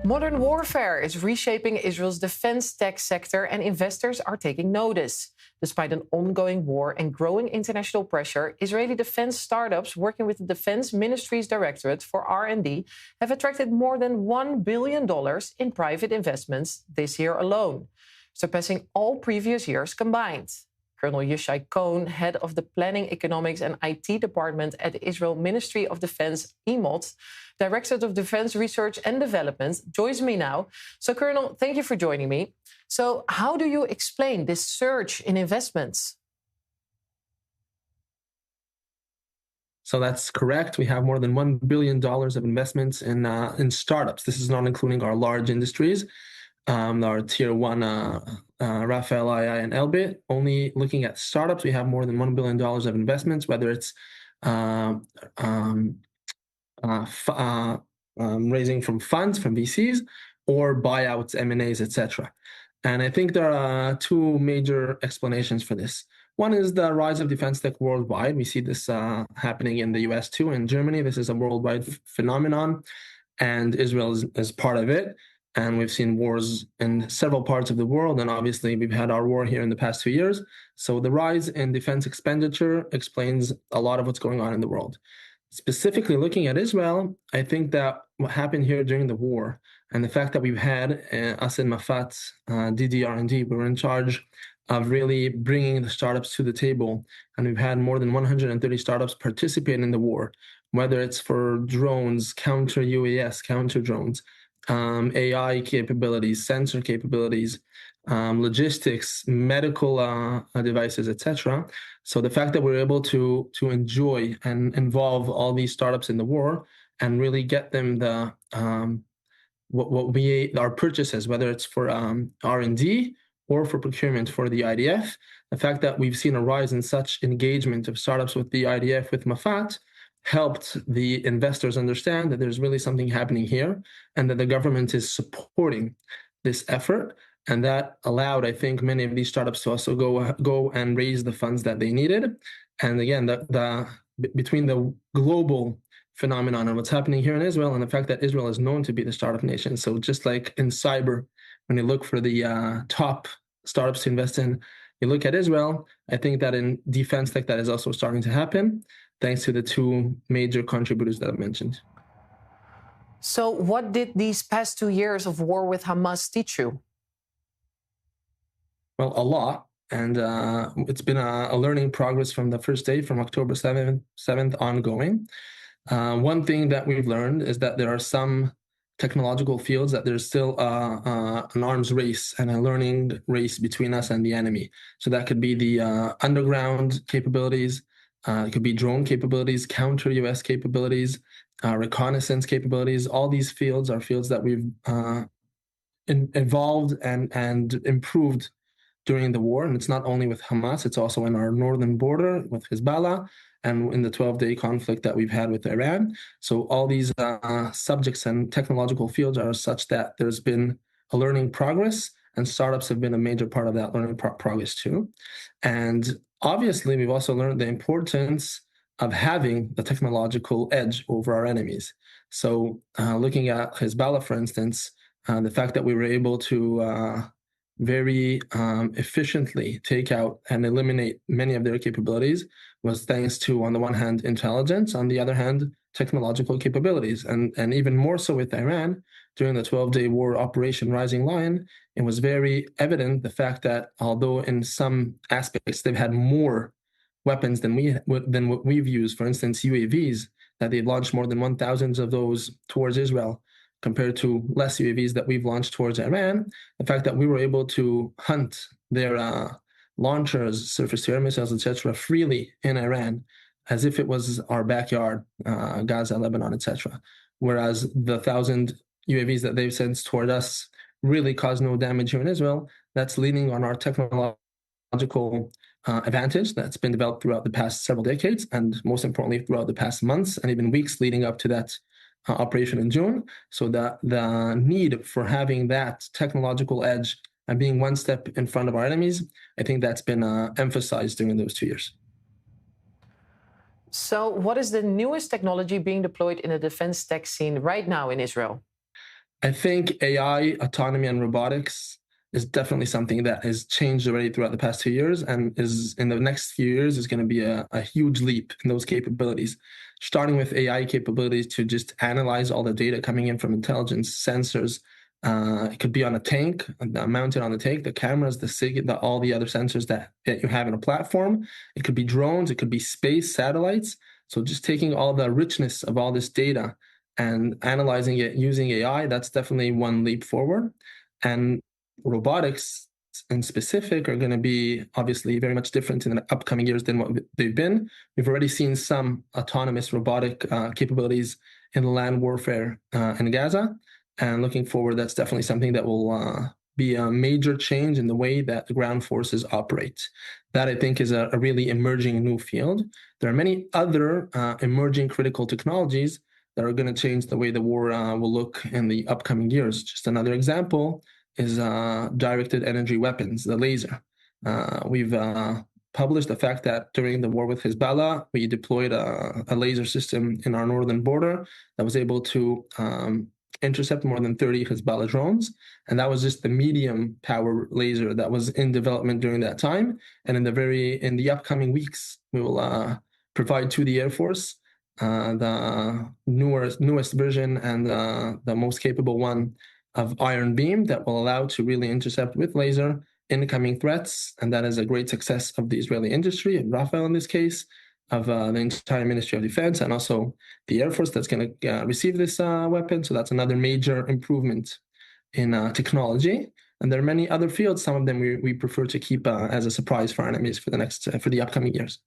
Modern warfare is reshaping Israel's defense tech sector, and investors are taking notice. Despite an ongoing war and growing international pressure, Israeli defense startups working with the Defense Ministry's Directorate for R&D have attracted more than $1 billion in private investments this year alone, surpassing all previous years combined. Colonel Yishai Kohn, head of the Planning, Economics and IT Department at the Israel Ministry of Defense, IMOD, Directorate of Defense Research and Development, joins me now. So, Colonel, thank you for joining me. So, how do you explain this surge in investments? So that's correct. We have more than $1 billion of investments in startups. This is not including our large industries, our tier one, Rafael, II, and Elbit. Only looking at startups, we have more than $1 billion of investments, whether it's raising from funds, from VCs, or buyouts, M&As, etc. And I think there are two major explanations for this. One is the rise of defense tech worldwide. We see this happening in the US too, in Germany. This is a worldwide phenomenon, and Israel is part of it. And we've seen wars in several parts of the world, and obviously we've had our war here in the past 2 years. So the rise in defense expenditure explains a lot of what's going on in the world. Specifically looking at Israel, I think that what happened here during the war and the fact that we've had us in Mafat, DD&D, we were in charge of really bringing the startups to the table. And we've had more than 130 startups participate in the war, whether it's for drones, counter UAS, counter drones, AI capabilities, sensor capabilities, logistics, medical devices, etc. So the fact that we're able to enjoy and involve all these startups in the war and really get them the our purchases, whether it's for R&D or for procurement for the IDF, the fact that we've seen a rise in such engagement of startups with the IDF, with Mafat, helped the investors understand that there's really something happening here and that the government is supporting this effort. And that allowed, I think, many of these startups to also go and raise the funds that they needed. And again, between the global phenomenon and what's happening here in Israel and the fact that Israel is known to be the startup nation. So just like in cyber, when you look for the top startups to invest in, you look at Israel, I think that in defense tech that is also starting to happen, thanks to the two major contributors that I mentioned. So what did these past 2 years of war with Hamas teach you? Well, a lot. And it's been a learning progress from the first day, from October 7th ongoing. One thing that we've learned is that there are some technological fields that there's still an arms race and a learning race between us and the enemy. So that could be the underground capabilities, it could be drone capabilities, counter US capabilities, reconnaissance capabilities. All these fields are fields that we've evolved and improved during the war. And it's not only with Hamas, it's also in our northern border with Hezbollah and in the 12-day conflict that we've had with Iran. So all these subjects and technological fields are such that there's been a learning progress, and startups have been a major part of that learning progress too. And obviously, we've also learned the importance of having the technological edge over our enemies. So looking at Hezbollah, for instance, the fact that we were able to very efficiently take out and eliminate many of their capabilities was thanks to, on the one hand, intelligence, on the other hand, technological capabilities. And even more so with Iran, during the 12-day war Operation Rising Lion, it was very evident the fact that although in some aspects they've had more weapons than what we've used, for instance, UAVs, that they've launched more than 1,000 of those towards Israel, compared to less UAVs that we've launched towards Iran, the fact that we were able to hunt their launchers, surface-to-air missiles, etc., freely in Iran, as if it was our backyard, Gaza, Lebanon, etc. Whereas the 1,000 UAVs that they've sent toward us really caused no damage here in Israel. That's leaning on our technological advantage that's been developed throughout the past several decades, and most importantly, throughout the past months and even weeks leading up to that operation in June. So that the need for having that technological edge and being one step in front of our enemies, I think that's been emphasized during those 2 years. So what is the newest technology being deployed in the defense tech scene right now in Israel? I think AI, autonomy, and robotics is definitely something that has changed already throughout the past 2 years, and is in the next few years is going to be a huge leap in those capabilities. Starting with AI capabilities to just analyze all the data coming in from intelligence sensors. It could be on a tank, mounted on the tank, the cameras, the SIG, all the other sensors that you have in a platform. It could be drones, it could be space satellites. So just taking all the richness of all this data and analyzing it using AI, that's definitely one leap forward. And robotics in specific are going to be obviously very much different in the upcoming years than what they've been. We've already seen some autonomous robotic capabilities in land warfare in Gaza. And looking forward, that's definitely something that will be a major change in the way that the ground forces operate. That, I think, is a really emerging new field. There are many other emerging critical technologies that are going to change the way the war will look in the upcoming years. Just another example is directed energy weapons, the laser. We've published the fact that during the war with Hezbollah, we deployed a laser system in our northern border that was able to intercept more than 30 Hezbollah drones. And that was just the medium power laser that was in development during that time. And in the upcoming weeks, we will provide to the Air Force the newest version and the most capable one of Iron Beam that will allow to really intercept with laser incoming threats. And that is a great success of the Israeli industry, and Rafael in this case, of the entire Ministry of Defense, and also the Air Force that's going to receive this weapon. So that's another major improvement in technology. And there are many other fields. Some of them we prefer to keep as a surprise for our enemies for the upcoming years.